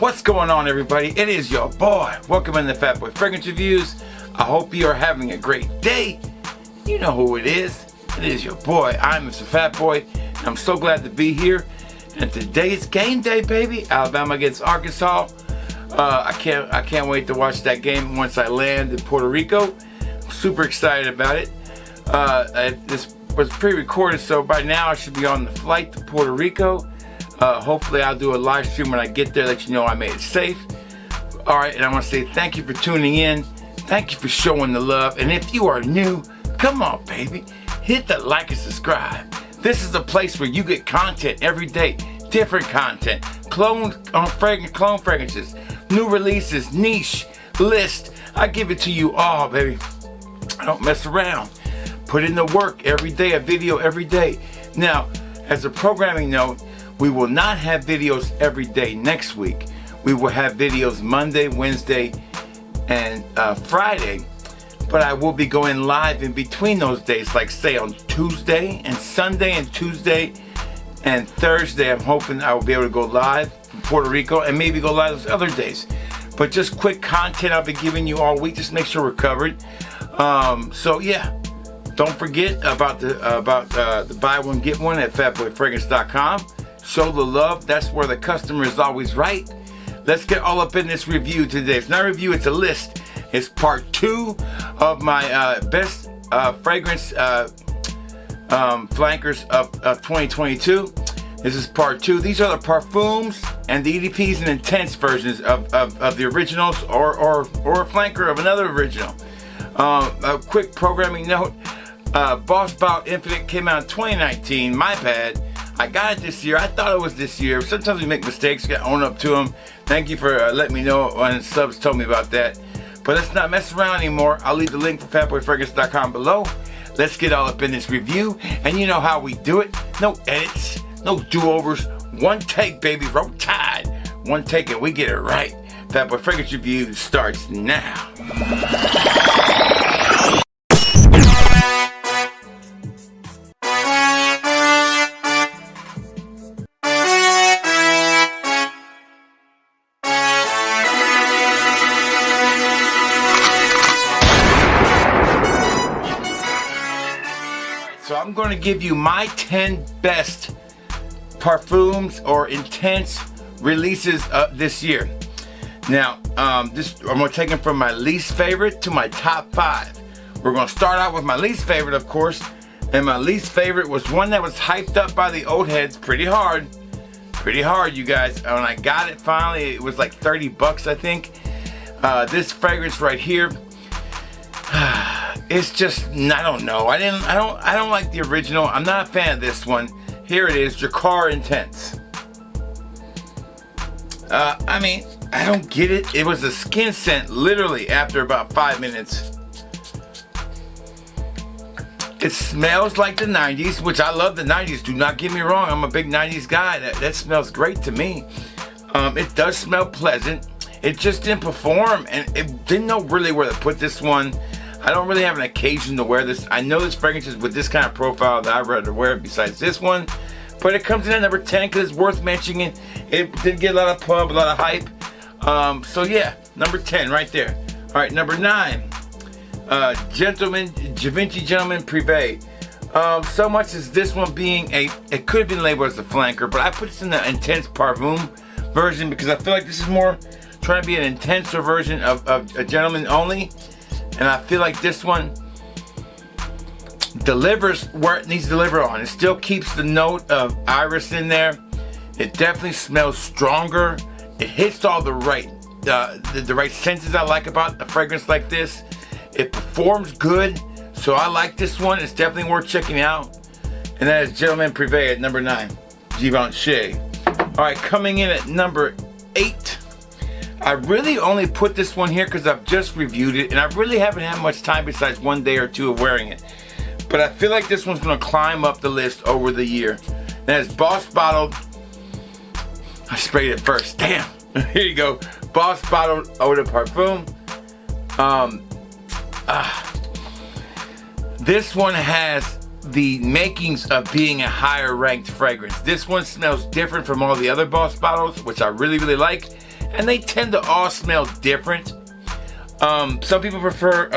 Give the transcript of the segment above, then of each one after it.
What's going on, everybody? It is your boy. Welcome in the Fat Boy Fragrance Reviews. I hope you are having a great day. You know who it is. It is your boy. I'm Mr. Fat Boy. And I'm so glad to be here. And today is game day, baby. Alabama against Arkansas. I can't wait to watch that game once I land in Puerto Rico. I'm super excited about it. This was pre-recorded, so by now I should be on the flight to Puerto Rico. Hopefully I'll do a live stream when I get there, let you know I made it safe. Alright, and I want to say thank you for tuning in. Thank you for showing the love. And if you are new, come on, baby. Hit the like and subscribe. This is a place where you get content every day. Different content. Clone fragrances. New releases. Niche. List. I give it to you all, baby. I don't mess around. Put in the work every day. A video every day. Now, as a programming note, we will not have videos every day next week. We will have videos Monday, Wednesday, and Friday. But I will be going live in between those days, like say on Tuesday and Sunday and Tuesday and Thursday. I'm hoping I will be able to go live from Puerto Rico and maybe go live those other days. But just quick content I'll be giving you all week. Just make sure we're covered. So yeah, don't forget about the buy one get one at fatboyfragrance.com. Show the love. That's where the customer is always right. Let's get all up in this review today. It's not a review, it's a list. It's part 2 of my best fragrance flankers of 2022. This is part 2. These are the parfums and the EDPs and intense versions of the originals or a flanker of another original. A quick programming note. Boss Bout Infinite came out in 2019. My bad. I got it this year. I thought it was this year. Sometimes we make mistakes. Got to own up to them. Thank you for letting me know when subs told me about that. But let's not mess around anymore. I'll leave the link for fatboyfragrance.com below. Let's get all up in this review. And you know how we do it. No edits. No do-overs. One take, baby. Roll Tide. One take and we get it right. Fat Boy Fragrance Review starts now. So I'm going to give you my 10 best parfums or intense releases this year. Now, I'm going to take them from my least favorite to my top 5. We're going to start out with my least favorite, of course. And my least favorite was one that was hyped up by the old heads pretty hard. Pretty hard, you guys. When I got it finally, it was like 30 bucks, I think. This fragrance right here. It's just, I don't know. I don't like the original. I'm not a fan of this one. Here it is, Drakkar Intense. I mean, I don't get it. It was a skin scent literally after about 5 minutes. It smells like the 90s, which I love the 90s. Do not get me wrong. I'm a big 90s guy. That smells great to me. It does smell pleasant. It just didn't perform, and it didn't know really where to put this one. I don't really have an occasion to wear this. I know this fragrance is with this kind of profile that I'd rather wear besides this one. But it comes in at number 10 because it's worth mentioning. It did get a lot of pub, a lot of hype. So yeah, number 10 right there. Alright, number 9. Givenchy Gentleman Privé. So much as this one being it could have been labeled as a flanker, but I put this in the intense parfum version because I feel like this is more trying to be an intenser version of a gentleman only. And I feel like this one delivers where it needs to deliver on. It still keeps the note of iris in there. It definitely smells stronger. It hits all the right senses I like about a fragrance like this. It performs good. So I like this one. It's definitely worth checking out. And that is Gentleman Privé at number 9. Givenchy. Alright, coming in at number 8. I really only put this one here because I've just reviewed it and I really haven't had much time besides 1 day or 2 of wearing it. But I feel like this one's going to climb up the list over the year. That is Boss Bottled. I sprayed it first. Damn. Here you go. Boss Bottled Eau de Parfum. This one has the makings of being a higher ranked fragrance. This one smells different from all the other Boss bottles, which I really like. and they tend to all smell different. Some people prefer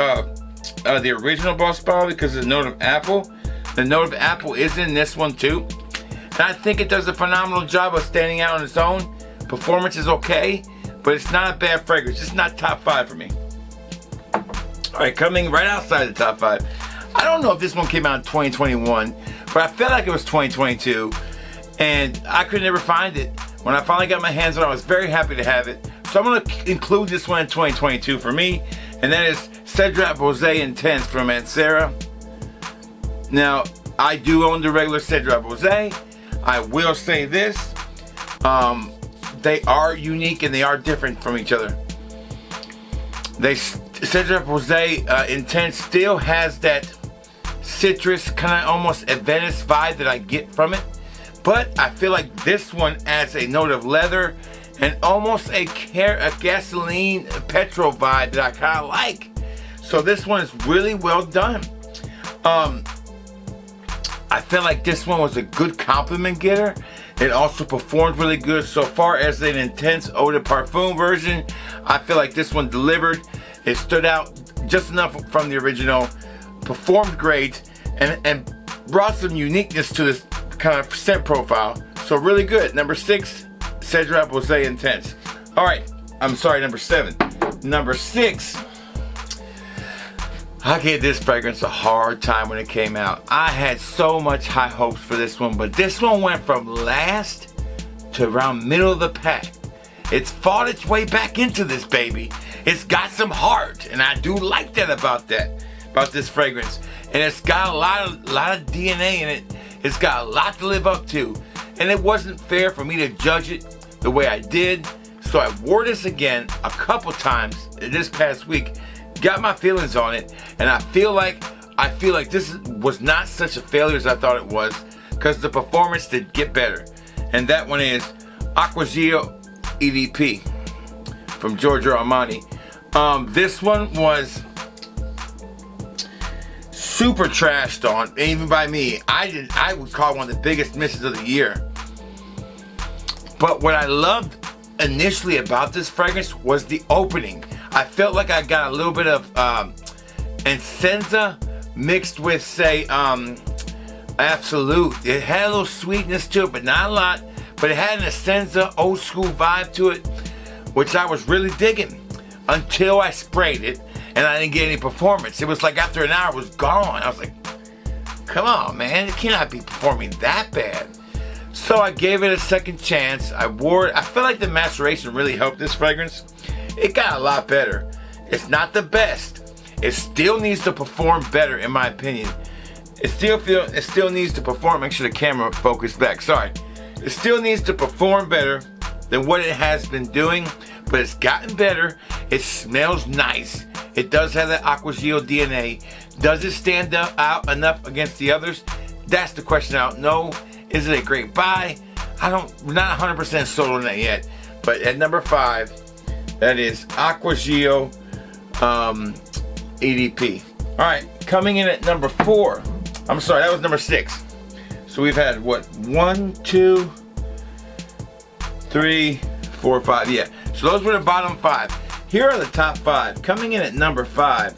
the original Boss Bottle because of the note of apple. The note of apple is in this one too. And I think it does a phenomenal job of standing out on its own. Performance is okay, but it's not a bad fragrance. It's not top 5 for me. Alright, coming right outside the top 5. I don't know if this one came out in 2021, but I felt like it was 2022. And I could never find it. When I finally got my hands on it, I was very happy to have it. So I'm going to include this one in 2022 for me. And that is Cedrat Rosé Intense from Mancera. Now, I do own the regular Cedrat Rosé. I will say this, they are unique and they are different from each other. Cedrat Rosé Intense still has that citrus, kind of almost Adventist vibe that I get from it. But I feel like this one adds a note of leather and almost a gasoline petrol vibe that I kind of like. So this one is really well done. I feel like this one was a good compliment getter. It also performed really good. So far as an intense eau de parfum version, I feel like this one delivered. It stood out just enough from the original, performed great, and brought some uniqueness to this kind of scent profile. So really good. Number 6, Cedrat Rosé Intense. Alright, I'm sorry, number 7. Number 6, I gave this fragrance a hard time when it came out. I had so much high hopes for this one, but this one went from last to around middle of the pack. It's fought its way back into this baby. It's got some heart, and I do like that about this fragrance. And it's got a lot of DNA in it. It's got a lot to live up to. And it wasn't fair for me to judge it the way I did. So I wore this again a couple times this past week. Got my feelings on it, and I feel like this was not such a failure as I thought it was, because the performance did get better. And that one is Aqua Zeal EDP from Giorgio Armani. This one was super trashed on, even by me. I would call it one of the biggest misses of the year. But what I loved initially about this fragrance was the opening. I felt like I got a little bit of Incenza mixed with, say, Absolute. It had a little sweetness to it, but not a lot. But it had an Incenza old school vibe to it, which I was really digging until I sprayed it and I didn't get any performance. It was like after an hour it was gone. I was like, come on, man, it cannot be performing that bad. So I gave it a second chance. I wore it. I feel like the maceration really helped this fragrance. It got a lot better. It's not the best. It still needs to perform better, in my opinion. It still needs to perform. Make sure the camera focused back. Sorry. It still needs to perform better than what it has been doing, but it's gotten better. It smells nice. It does have that Aqua Zeal DNA. Does it stand out enough against the others? That's the question I don't know. Is it a great buy? We're not 100% sold on that yet. But at number 5, that is Aqua Zeal EDP. Alright, coming in at number 4. I'm sorry, that was number 6. So we've had what? 1, 2, 3, 4, 5. Yeah. So those were the bottom 5. Here are the top 5. Coming in at number 5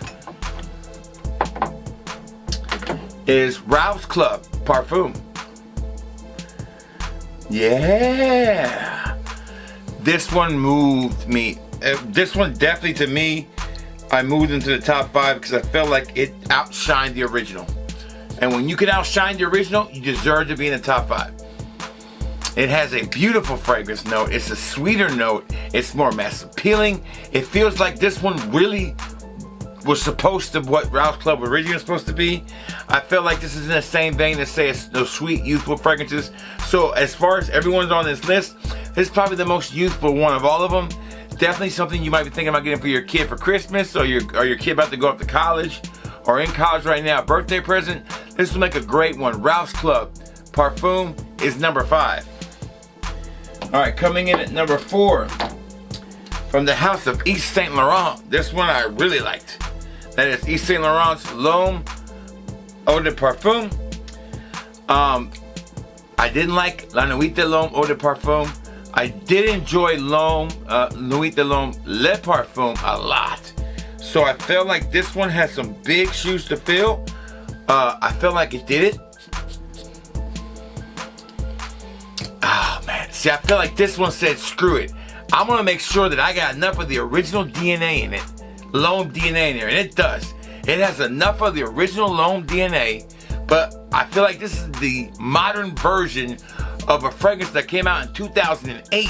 is Ralph's Club Parfum. Yeah. This one moved me. This one definitely, to me, I moved into the top 5 because I felt like it outshined the original. And when you can outshine the original, you deserve to be in the top 5. It has a beautiful fragrance note. It's a sweeter note. It's more mass appealing. It feels like this one really was supposed to what Ralph's Club originally was supposed to be. I felt like this is in the same vein as, say, those sweet, youthful fragrances. So as far as everyone's on this list, this is probably the most youthful one of all of them. Definitely something you might be thinking about getting for your kid for Christmas, or your kid about to go up to college, or in college right now, birthday present. This will make a great one. Ralph's Club Parfum is number 5. Alright, coming in at number 4, from the house of Yves Saint Laurent. This one I really liked. That is Yves Saint Laurent's L'Homme Eau de Parfum. I didn't like La Nuit de l'Homme Eau de Parfum. I did enjoy Nuit de L'Homme Le Parfum a lot. So I felt like this one has some big shoes to fill. I felt like it did it. Oh man, see, I feel like this one said screw it. I want to make sure that I got enough of the original DNA in it. L'Homme DNA in there, and it does. It has enough of the original L'Homme DNA, but I feel like this is the modern version of a fragrance that came out in 2008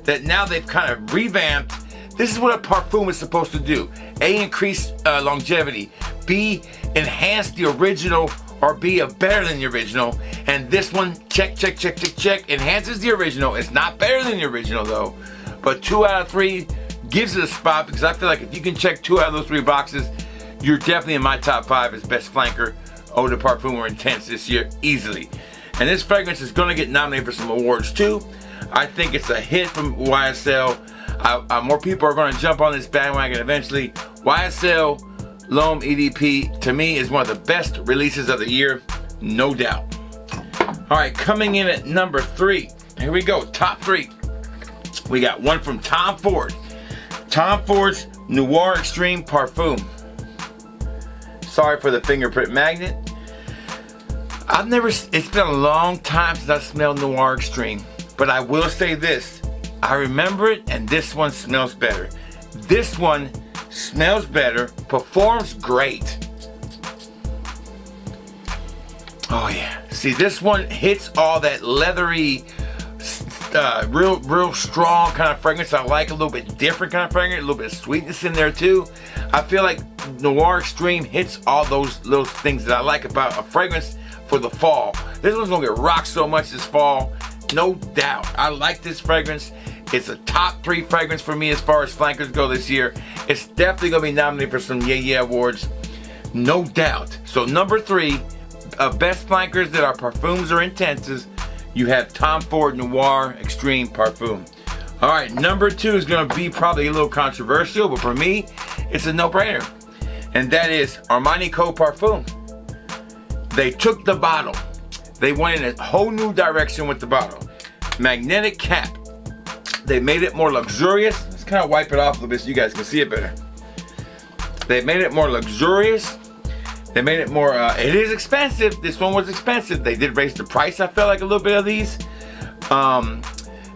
that now they've kind of revamped. This is what a parfum is supposed to do. A, increase longevity. B, enhance the original, or B, better than the original. And this one, check, enhances the original. It's not better than the original though, but 2 out of 3 gives it a spot, because I feel like if you can check 2 out of those 3 boxes, you're definitely in my top 5 as best flanker eau de parfum or intense this year, easily. And this fragrance is going to get nominated for some awards too. I think it's a hit from YSL. More people are going to jump on this bandwagon eventually. YSL L'Homme EDP, to me, is one of the best releases of the year, no doubt. All right, coming in at number 3. Here we go, top 3. We got one from Tom Ford. Tom Ford's Noir Extreme Parfum. Sorry for the fingerprint magnet. It's been a long time since I smelled Noir Extreme, but I will say this. I remember it, and this one smells better. This one smells better, performs great. Oh yeah. See, this one hits all that leathery, real strong kind of fragrance. I like a little bit different kind of fragrance, a little bit of sweetness in there too. I feel like Noir Extreme hits all those little things that I like about a fragrance for the fall. This one's gonna get rocked so much this fall, no doubt. I like this fragrance. It's a top 3 fragrance for me as far as flankers go this year. It's definitely gonna be nominated for some Yhea awards, no doubt. So number 3 of best flankers that are parfums or intenses, you have Tom Ford Noir Extreme Parfum. All right, number 2 is gonna be probably a little controversial, but for me, it's a no-brainer. And that is Armani Ko Parfum. They took the bottle. They went in a whole new direction with the bottle. Magnetic cap. They made it more luxurious. Let's kind of wipe it off a little bit so you guys can see it better. They made it more luxurious. They made it more, it is expensive. This one was expensive. They did raise the price, I felt like, a little bit of these.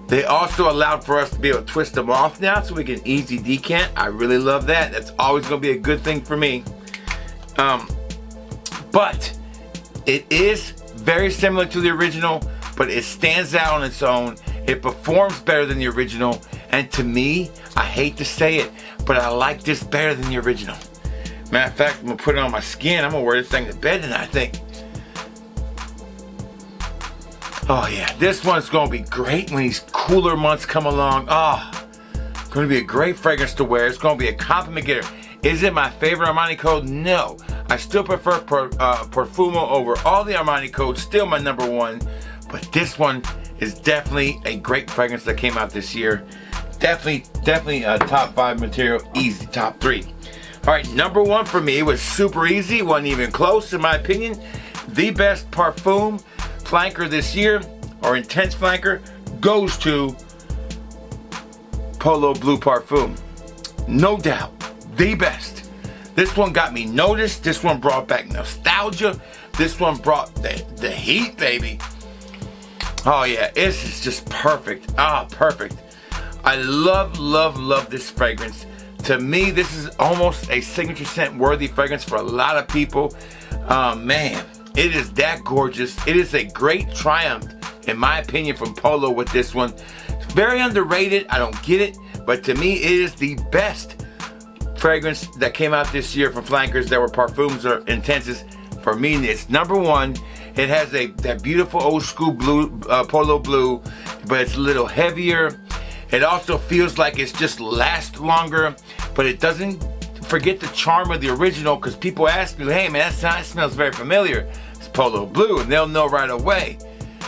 They also allowed for us to be able to twist them off now so we can easy decant. I really love that. That's always going to be a good thing for me. But it is very similar to the original, but it stands out on its own. It performs better than the original, and to me, I hate to say it, but I like this better than the original. Matter of fact, I'm gonna put it on my skin. I'm gonna wear this thing to bed tonight, I think. Oh yeah, this one's gonna be great when these cooler months come along. Oh, gonna be a great fragrance to wear. It's gonna be a compliment getter. Is it my favorite Armani code? No. I still prefer Profumo over all the Armani codes. Still my number 1. But this one is definitely a great fragrance that came out this year. Definitely a top 5 material. Easy, top 3. All right, number 1 for me was super easy. Wasn't even close in my opinion. The best parfum flanker this year, or intense flanker, goes to Polo Blue Parfum. No doubt, the best. This one got me noticed. This one brought back nostalgia. This one brought the heat, baby. Oh yeah, this is just perfect. Ah, perfect. I love this fragrance. To me, this is almost a signature scent worthy fragrance for a lot of people. Man, it is that gorgeous. It is a great triumph, in my opinion, from Polo with this one. It's very underrated. I don't get it, but to me, it is the best fragrance that came out this year from flankers that were parfums or intenses. For me, it's number 1. It has that beautiful old school blue, Polo blue, but it's a little heavier. It also feels like it's just lasts longer, but it doesn't forget the charm of the original, because people ask me, hey man, that smells very familiar. It's Polo blue, and they'll know right away.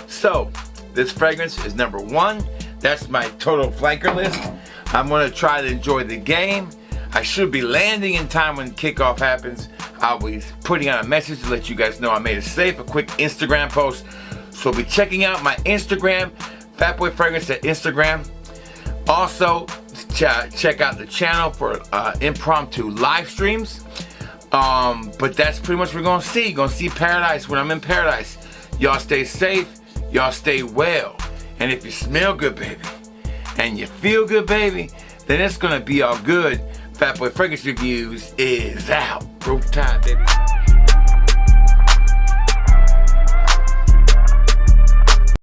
So this fragrance is number 1. That's my total flanker list. I'm gonna try to enjoy the game. I should be landing in time when kickoff happens. I'll be putting out a message to let you guys know I made it safe, a quick Instagram post. So be checking out my Instagram, Fatboy Fragrance at Instagram. Also, check out the channel for impromptu live streams. But that's pretty much what we're gonna see. You're gonna see paradise when I'm in paradise. Y'all stay safe. Y'all stay well. And if you smell good, baby, and you feel good, baby, then it's gonna be all good. Fatboy Fragrance Reviews is out. Proof time, baby.